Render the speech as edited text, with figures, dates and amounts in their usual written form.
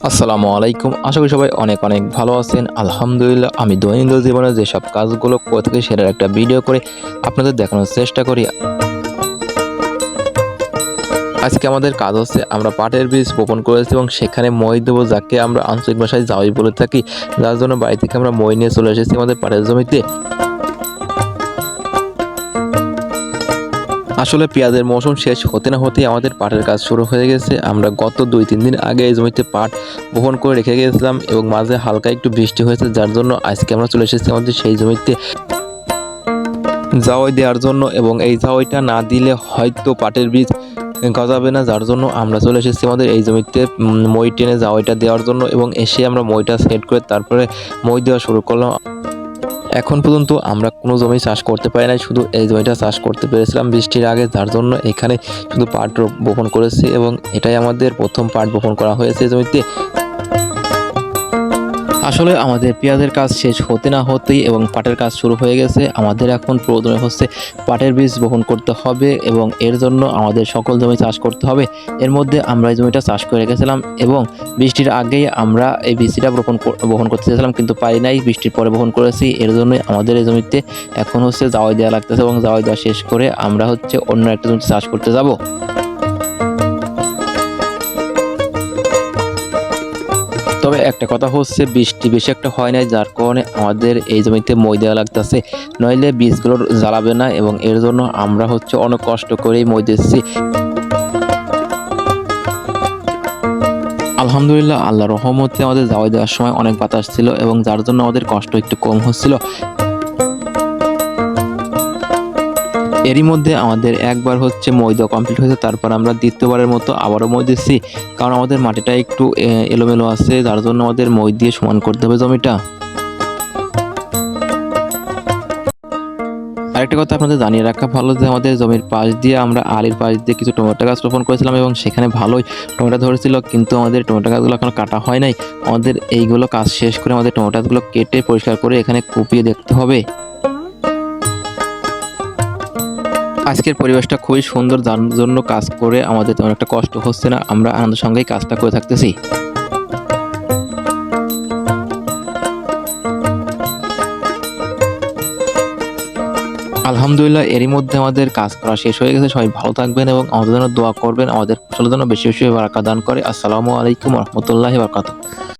আসসালামু আলাইকুম। আশা করি সবাই অনেক অনেক ভালো আছেন। আলহামদুলিল্লাহ আমি দৈনন্দিন জীবনে যেসব কাজগুলো করে থাকি সেটার একটা ভিডিও করে আপনাদের দেখানোর চেষ্টা করি। আজকে আমাদের কাজ হচ্ছে আমরা পাটের বীজ বপন করেছি এবং সেখানে মই দেবো, যাকে আমরা আঞ্চলিক ভাষায় জাওই বলে থাকি। যার জন্য বাড়ি থেকে আমরা মই নিয়ে চলে এসেছি আমাদের পাটের জমিতে। আসলে পেঁয়াজের মৌসুম শেষ হতে না হতেই আমাদের পাটের কাজ শুরু হয়ে গেছে। আমরা গত 2-3 দিন আগে এই জমিতে পাট বপন করে রেখে গিয়েছিলাম এবং মাঝে হালকা একটু বৃষ্টি হয়েছে, যার জন্য আজকে আমরা চলে এসেছি আমাদের সেই জমিতে জাওয়াই দেওয়ার জন্য। এবং এই জাওয়াইটা না দিলে হয়তো পাটের বীজ গজাবে না, যার জন্য আমরা চলে এসেছি আমাদের এই জমিতে মই টেনে জাওয়াইটা দেওয়ার জন্য। এবং এসে আমরা মইটা সেট করে তারপরে মই দেওয়া শুরু করলাম। এখন পর্যন্ত আমরা কোনো জমি চাষ করতে পারি নাই, শুধু এই জমিটা চাষ করতে পেরেছিলাম বৃষ্টির আগে, যার জন্য এখানে শুধু পাট বপন করেছি এবং এটাই আমাদের প্রথম পাট বপন করা হয়েছে এই জমিতে। আসলে আমাদের পেঁয়াজের কাজ শেষ হতে না হতেই এবং পাটের কাজ শুরু হয়ে গেছে। আমাদের এখন প্রয়োজন হচ্ছে পাটের বীজ বপন করতে হবে এবং এর জন্য আমাদের সকল জমি চাষ করতে হবে। এর মধ্যে আমরা এই জমিটা চাষ করে রেখেছিলাম এবং বৃষ্টির আগেই আমরা এই বীজটা বপন করতে চেয়েছিলাম, কিন্তু পারি নাই, বৃষ্টির পরে বপন করেছি। এর জন্যই আমাদের এই জমিতে এখন হচ্ছে জাওয়াই দেওয়া লাগতেছে এবং জাওয়াই দেওয়া শেষ করে আমরা হচ্ছে অন্য একটা জমিতে চাষ করতে যাব। তবে একটা কথা হচ্ছে, বৃষ্টি বেশি একটা হয় নাই, যার কারণে আমাদের এই জমিতে মই দেওয়া লাগতেছে, নইলে বীজগুলো জ্বালাবে না এবং এর জন্য আমরা হচ্ছে অনেক কষ্ট করেই মই দিচ্ছি। আলহামদুলিল্লাহ, আল্লাহর রহমতে আমাদের জাওয়াই দেওয়ার সময় অনেক বাতাস ছিল এবং যার জন্য আমাদের কষ্ট একটু কম হচ্ছিল। এরই মধ্যে আমাদের একবার হচ্ছে মই দেওয়া কমপ্লিট হয়েছে, তারপর আমরা দ্বিতীয়বারের মতো আবারও মই দিচ্ছি, কারণ আমাদের মাটিটা একটু এলোমেলো আছে, যার জন্য আমাদের মই দিয়ে সমান করতে হবে জমিটা। আরেকটা কথা আপনাদের জানিয়ে রাখা ভালো যে আমাদের জমির পাশ দিয়ে আমরা আলির পাশ দিয়ে কিছু টমেটো গাছ রোপণ করেছিলাম এবং সেখানে ভালোই টমেটো ধরেছিল, কিন্তু আমাদের টমেটো গাছগুলো এখন কাটা হয় নাই। আমাদের এইগুলো কাজ শেষ করে আমাদের টমেটো গাছগুলো কেটে পরিষ্কার করে এখানে কুপিয়ে দেখতে হবে। আজকের পরিবেশটা খুবই সুন্দর, যার জন্য কাজ করে আমাদের তেমন একটা কষ্ট হচ্ছে না, আমরা আনন্দের সঙ্গেই কাজটা করে থাকতেছি। আলহামদুলিল্লাহ, এরই মধ্যে আমাদের কাজ করা শেষ হয়ে গেছে। সবাই ভালো থাকবেন এবং আমাদের জন্য দোয়া করবেন, আমাদের ফসলের জন্য বেশি বেশি বারাকা দান করে। আসসালামু আলাইকুম রহমতুল্লাহি ওয়া বারাকাতুহু।